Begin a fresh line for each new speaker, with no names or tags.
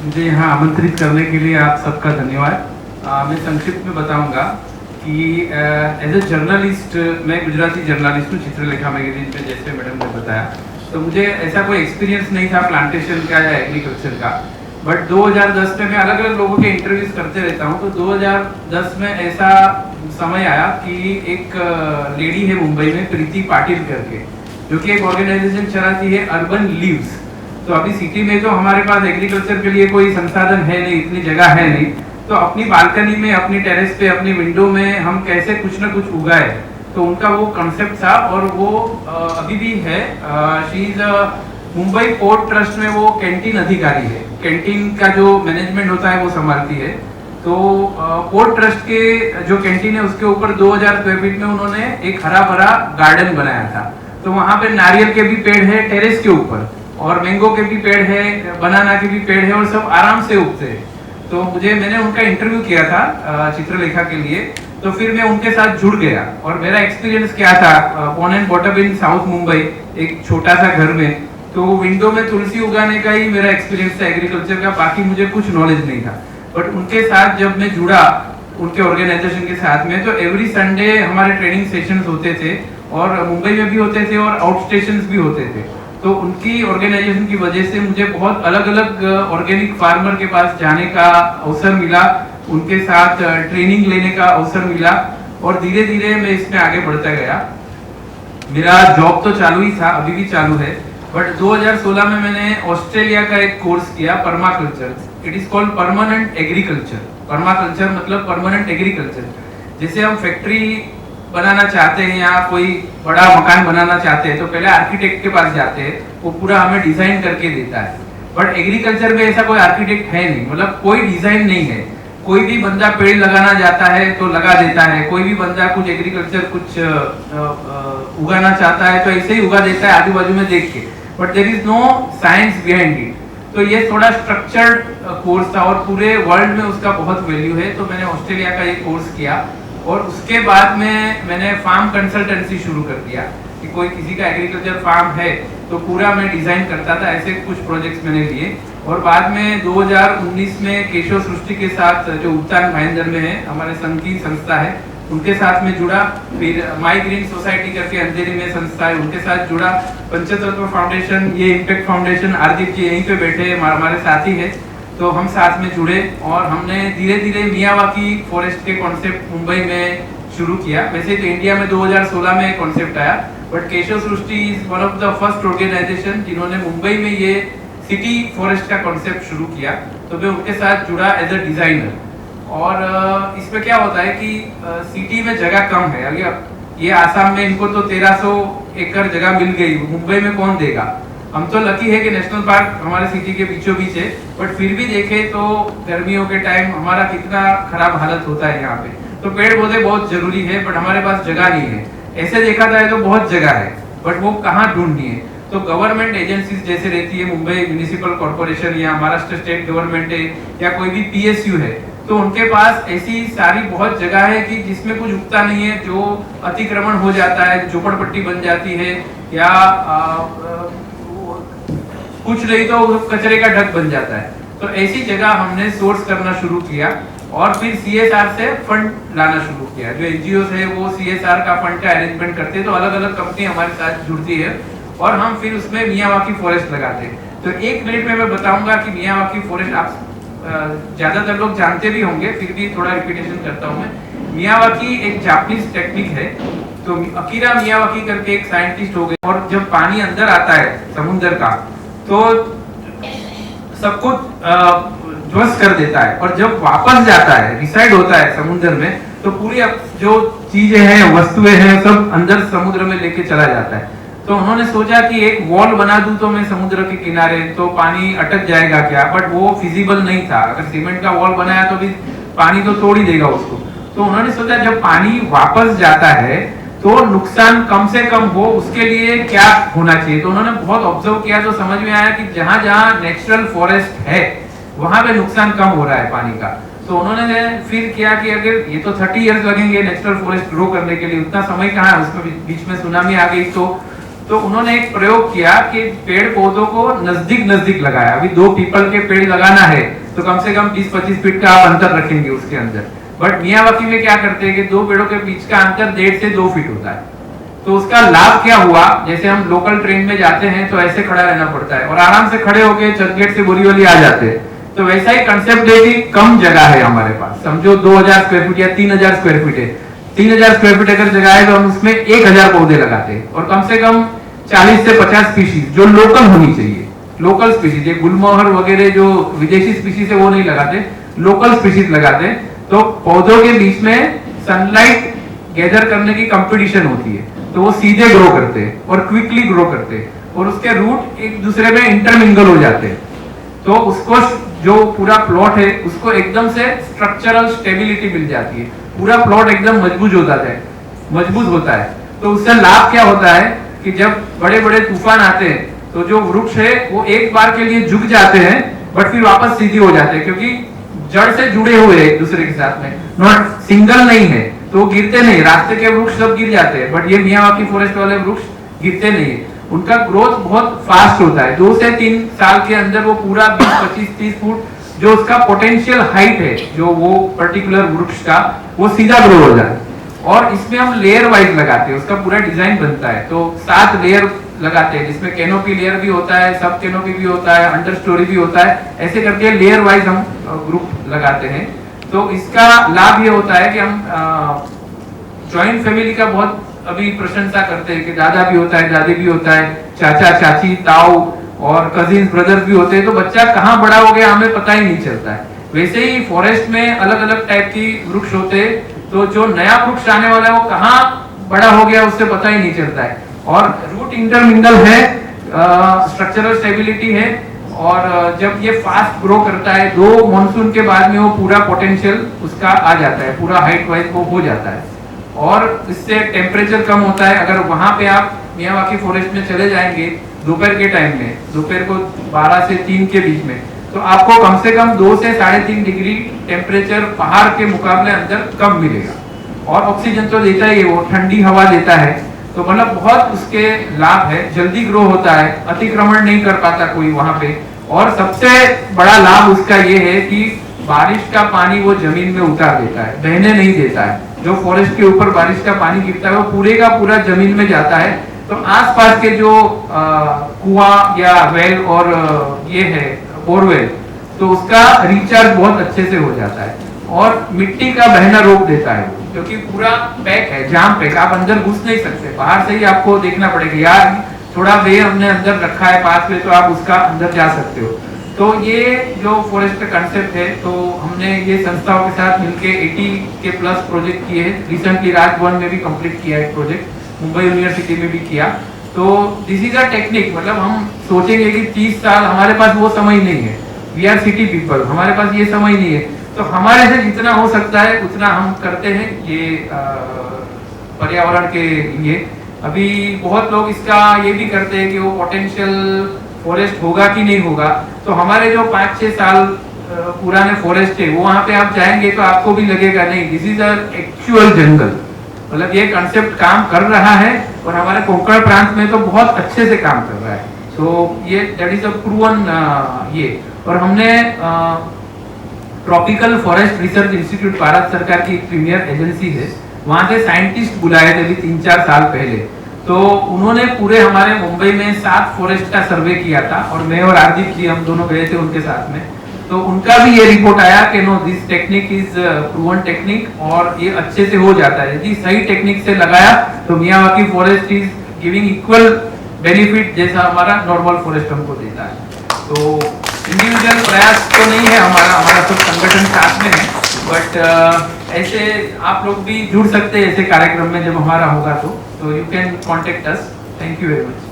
मुझे यहाँ आमंत्रित करने के लिए आप सबका धन्यवाद। मैं संक्षिप्त में बताऊंगा कि एज ए जर्नलिस्ट, मैं गुजराती जर्नलिस्ट हूँ चित्रलेखा मैगजीन में, जैसे मैडम ने बताया। तो मुझे ऐसा कोई एक्सपीरियंस नहीं था प्लांटेशन का या एग्रीकल्चर का, बट 2010 में मैं अलग अलग लोगों के इंटरव्यूज करते रहता हूँ। तो 2010 में ऐसा समय आया कि एक लेडी है मुंबई में, प्रीति पाटिल करके, जो कि एक ऑर्गेनाइजेशन चलाती है अर्बन लीव्स। तो अभी सिटी में तो हमारे पास एग्रीकल्चर के लिए कोई संसाधन है नहीं, इतनी जगह है नहीं, तो अपनी बालकनी में, अपनी टेरेस पे, अपनी विंडो में हम कैसे कुछ ना कुछ उगाए, तो उनका वो कॉन्सेप्ट था। और वो अभी भी है। She is Mumbai port trust में वो कैंटीन अधिकारी है। कैंटीन का जो मैनेजमेंट होता है वो संभालती है। तो पोर्ट ट्रस्ट के जो कैंटीन है उसके ऊपर 2000 स्क्वायर फीट में उन्होंने एक हरा भरा गार्डन बनाया था। तो वहां पे नारियल के भी पेड़ है टेरेस के ऊपर, और मैंगो के भी पेड़ है, बनाना के भी पेड़ है, और सब आराम से उगते हैं। तो मैंने उनका इंटरव्यू किया था चित्रलेखा के लिए। तो फिर मैं उनके साथ जुड़ गया, और मेरा एक्सपीरियंस क्या था, born and brought up in South Mumbai, एक छोटा सा घर में। तो विंडो में तुलसी उगाने का ही मेरा एक्सपीरियंस था एग्रीकल्चर का, बाकी मुझे कुछ नॉलेज नहीं था। बट उनके साथ जब मैं जुड़ा, उनके ऑर्गेनाइजेशन के साथ में, तो एवरी संडे हमारे ट्रेनिंग सेशंस होते थे, और मुंबई में भी होते थे और आउट स्टेशंस भी होते थे। तो उनकी ऑर्गेनाइजेशन की वजह से मुझे बहुत अलग अलग ऑर्गेनिक फार्मर के पास जाने का अवसर मिला, उनके साथ ट्रेनिंग लेने का अवसर मिला, और धीरे धीरे मैं इसमें आगे बढ़ता गया। मेरा जॉब तो चालू ही था, अभी भी चालू है, बट 2016 में मैंने ऑस्ट्रेलिया का एक कोर्स किया, permaculture. It is called permanent agriculture. Permaculture मतलब परमानेंट एग्रीकल्चर। जैसे हम फैक्ट्री बनाना चाहते हैं या कोई बड़ा मकान बनाना चाहते हैं, तो पहले आर्किटेक्ट के पास जाते हैं, वो पूरा हमें डिजाइन करके देता है। बट एग्रीकल्चर में ऐसा कोई आर्किटेक्ट है नहीं, मतलब कोई डिजाइन नहीं है। कोई भी बंदा पेड़ लगाना चाहता है तो लगा देता है, कोई भी बंदा कुछ एग्रीकल्चर कुछ उगाना चाहता है तो ऐसे ही उगा देता है आजू बाजू में देख के, but there is no science behind it. तो ये थोड़ा स्ट्रक्चर्ड कोर्स था, और पूरे वर्ल्ड में उसका बहुत वैल्यू है। तो मैंने ऑस्ट्रेलिया का ये कोर्स किया, और उसके बाद में मैंने फार्म कंसल्टेंसी शुरू कर दिया कि कोई किसी का एग्रीकल्चर फार्म है तो पूरा मैं डिजाइन करता था। ऐसे कुछ प्रोजेक्ट्स मैंने लिए, और बाद में 2019 में केशव सृष्टि के साथ, जो उत्तान भाईंदर में है, हमारे संघ की संस्था है, उनके साथ में जुड़ा। फिर माई ग्रीन सोसाइटी करके अंधेरी में संस्था है, उनके साथ जुड़ा। पंचतत्व फाउंडेशन, ये इम्पैक्ट फाउंडेशन, आरदीप जी यहीं पे बैठे हमारे साथी है, तो हम साथ में जुड़े, और हमने धीरे धीरे मियावाकी फॉरेस्ट के कॉन्सेप्ट मुंबई में शुरू किया। वैसे तो इंडिया में 2016 में कॉन्सेप्ट आया, but Keshav Srishti is one of the first organisation जिन्होंने मुंबई में ये सिटी फॉरेस्ट का कॉन्सेप्ट शुरू किया। तो मैं उनके साथ जुड़ा एज अ डिजाइनर। और इसमें क्या होता है कि सिटी में जगह कम है। अभी ये आसाम में इनको तो 1300 एकड़ जगह मिल गई, मुंबई में कौन देगा। हम तो लकी है कि नेशनल पार्क हमारे सिटी के बीचों बीच है, बट फिर भी देखें तो गर्मियों के टाइम हमारा कितना खराब हालत होता है यहाँ पे। तो पेड़ पौधे बहुत जरूरी है, बट हमारे पास जगह नहीं है। ऐसे देखा जाए तो बहुत जगह है, बट वो कहाँ ढूंढनी है। तो गवर्नमेंट एजेंसीज जैसे रहती है, मुंबई म्युनिसिपल कॉर्पोरेशन या महाराष्ट्र स्टेट गवर्नमेंट है, या कोई भी PSU है, तो उनके पास ऐसी सारी बहुत जगह है कि जिसमें कुछ उगता नहीं है, जो अतिक्रमण हो जाता है, झोपड़पट्टी बन जाती है, या कुछ नहीं तो कचरे का ढक बन जाता है। तो ऐसी जगह हमने सोर्स करना शुरू किया, और फिर CSR से फंड लाना शुरू किया। जो NGOs है वो CSR का फंड का अरेंजमेंट करते हैं, तो अलग अलग कंपनी हमारे साथ जुड़ती है, और हम फिर उसमें मियावाकी फॉरेस्ट लगाते हैं। तो एक मिनट में मैं बताऊंगा कि मियावाकी फॉरेस्ट आप ज्यादातर लोग जानते भी होंगे, फिर भी थोड़ा रिपीटेशन करता हूँ मैं। मियावाकी एक जापानीज टेक्निक है। तो अकीरा मियावाकी करके एक साइंटिस्ट हो गए, और जब पानी अंदर आता है समुद्र का, तो सबको ध्वस्त कर देता है, और जब वापस जाता है, रिसाइड होता है समुद्र में, तो पूरी जो चीजें हैं, वस्तुएं हैं, सब अंदर समुद्र में लेके चला जाता है। तो उन्होंने सोचा कि एक वॉल बना दूं तो मैं समुद्र के किनारे, तो पानी अटक जाएगा क्या, बट वो फिजिबल नहीं था। अगर सीमेंट का वॉल बनाया तो भी पानी तो तोड़ ही देगा उसको। तो उन्होंने सोचा जब पानी वापस जाता है तो नुकसान कम से कम हो, उसके लिए क्या होना चाहिए। तो उन्होंने बहुत ऑब्जर्व किया, तो समझ में आया कि जहां जहां नेचुरल फॉरेस्ट है वहां पे नुकसान कम हो रहा है पानी का। तो उन्होंने फिर किया कि अगर ये तो 30 इयर्स लगेंगे नेचुरल फॉरेस्ट ग्रो करने के लिए, उतना समय कहाँ है, उसमें बीच में सुनामी आ गई, तो तो उन्होंने एक प्रयोग किया कि पेड़ पौधों को नजदीक नजदीक लगाया। अभी 2 पीपल के पेड़ लगाना है तो कम से कम 20-25 फीट का आप अंतर रखेंगे उसके अंदर, बट मियावाकी में क्या करते हैं कि 2 पेड़ों के बीच का अंतर 1.5 से 2 फीट होता है। तो उसका लाभ क्या हुआ, जैसे हम लोकल ट्रेन में जाते हैं तो ऐसे खड़ा रहना पड़ता है और आराम से खड़े होके चर्चगेट से बोरीवली आ जाते हैं, तो वैसा ही कंसेप्ट है कि कम जगह है हमारे पास, समझो 2000 स्क्वायर फीट या 3000 स्क्वायर फीट है, 3000 स्क्वायर फीट अगर जगह है तो हम उसमें 1000 पौधे लगाते हैं और कम से कम 40 से 50 स्पीशीज जो लोकल होनी चाहिए, लोकल स्पीशीज, ये गुलमोहर वगैरह जो विदेशी स्पीशीज है वो नहीं लगाते, लोकल स्पीशीज लगाते। तो पौधों के बीच में सनलाइट गैदर करने की कंपटीशन होती है, तो वो सीधे ग्रो करते हैं और क्विकली ग्रो करते हैं और उसके रूट एक दूसरे में इंटरमिंगल हो जाते हैं, तो उसको जो पूरा प्लॉट है उसको एकदम से स्ट्रक्चरल स्टेबिलिटी मिल जाती है, पूरा प्लॉट एकदम मजबूत होता है। तो उससे लाभ क्या होता है कि जब बड़े बड़े तूफान आते हैं तो जो वृक्ष है वो एक बार के लिए झुक जाते हैं बट फिर वापस सीधी हो जाते हैं, क्योंकि जड़ से जुड़े हुए हैं एक दूसरे के साथ में, नॉट सिंगल नहीं है, तो गिरते नहीं। रास्ते के वृक्ष सब गिर जाते हैं बट ये मियावाकी फॉरेस्ट वाले वृक्ष गिरते नहीं है, उनका ग्रोथ बहुत फास्ट होता है। 2 से 3 साल के अंदर वो पूरा 20-25-30 फुट जो उसका पोटेंशियल हाइट है, जो वो पर्टिकुलर वृक्ष का, वो सीधा ग्रो हो जाता है। और इसमें हम लेयर वाइज लगाते हैं, उसका पूरा डिजाइन बनता है, तो 7 लेयर लगाते हैं जिसमें कैनोपी लेयर भी होता है, सब कैनोपी भी होता है, अंडर स्टोरी भी होता है, ऐसे करके लेयर वाइज हम ग्रुप लगाते हैं। तो इसका लाभ ये होता है कि हम जॉइंट फैमिली का बहुत अभी प्रशंसा करते हैं कि दादा भी होता है, दादी भी होता है, चाचा चाची ताऊ और कजिन ब्रदर्स भी होते हैं, तो बच्चा कहाँ बड़ा हो गया हमें पता ही नहीं चलता है। वैसे ही फॉरेस्ट में अलग अलग टाइप की वृक्ष होते हैं, तो जो नया वृक्ष आने वाला है वो कहाँ बड़ा हो गया उससे पता ही नहीं चलता है। और रूट इंटरमिंगल है, स्ट्रक्चरल स्टेबिलिटी है, और जब ये फास्ट ग्रो करता है 2 मॉनसून के बाद में वो पूरा पोटेंशियल उसका आ जाता है, पूरा हाइट वाइज वो हो जाता है और इससे टेम्परेचर कम होता है। अगर वहां पे आप मियावाकी फॉरेस्ट में चले जाएंगे दोपहर के टाइम में, दोपहर को 12 से 3 के बीच में, तो आपको कम से कम 2 से 3.5 डिग्री टेम्परेचर पहाड़ के मुकाबले अंदर कम मिलेगा। और ऑक्सीजन तो देता ही है, वो ठंडी हवा देता है, तो मतलब बहुत उसके लाभ है। जल्दी ग्रो होता है, अतिक्रमण नहीं कर पाता कोई वहां पे, और सबसे बड़ा लाभ उसका ये है कि बारिश का पानी वो जमीन में उतार देता है, बहने नहीं देता है। जो फॉरेस्ट के ऊपर बारिश का पानी गिरता है वो पूरे का पूरा जमीन में जाता है, तो आसपास के जो कुआं या वेल और ये है बोरवेल, तो उसका रिचार्ज बहुत अच्छे से हो जाता है और मिट्टी का बहना रोक देता है, क्योंकि पूरा पैक है, जाम पैक, आप अंदर घुस नहीं सकते, बाहर से ही आपको देखना पड़ेगा यार थोड़ा वे हमने अंदर रखा है पास में, तो आप उसका अंदर जा सकते हो। तो ये जो फॉरेस्ट का कंसेप्ट है, तो हमने ये संस्थाओं के साथ मिलके 80 के प्लस प्रोजेक्ट किए हैं। रिसेंटली राजभवन में भी कंप्लीट किया है प्रोजेक्ट, मुंबई यूनिवर्सिटी में भी किया। तो दिस इज अ टेक्निक, मतलब हम सोचेंगे कि 30 साल हमारे पास वो समय नहीं है, वी आर सिटी पीपल, हमारे पास ये समय नहीं है, तो हमारे से जितना हो सकता है उतना हम करते हैं ये पर्यावरण के लिए। अभी बहुत लोग इसका ये भी करते हैं कि वो पोटेंशियल फॉरेस्ट होगा कि नहीं होगा, तो हमारे जो 5-6 साल पुराने फॉरेस्ट है वो वहां पे आप जाएंगे तो आपको भी लगेगा नहीं दिस इज अ एक्चुअल जंगल, मतलब ये कंसेप्ट काम कर रहा है और हमारे कोंकण प्रांत में तो बहुत अच्छे से काम कर रहा है। सो ये दैट इज अ प्रूवन ये। और हमने tropical forest research institute, Bharat सरकार की प्रीमियर एजेंसी है, वहां से साइंटिस्ट बुलाए थे अभी 3-4 साल पहले, तो उन्होंने पूरे हमारे मुंबई में 7 फॉरेस्ट का सर्वे किया था और मैं और हार्दिक जी हम दोनों गए थे उनके साथ में। तो उनका भी ये रिपोर्ट आया कि no this technique is proven technique और ये अच्छे से हो जाता है। यदि सही टेक्निक से लगाया तो Miyawaki forest is giving equal benefit जैसा हमारा नॉर्मल फॉरेस्ट हमको देता है। तो इंडिविजुअल प्रयास तो नहीं है हमारा सब संगठन साथ में है, बट ऐसे आप लोग भी जुड़ सकते हैं ऐसे कार्यक्रम में जब हमारा होगा तो you can contact us. Thank you very much.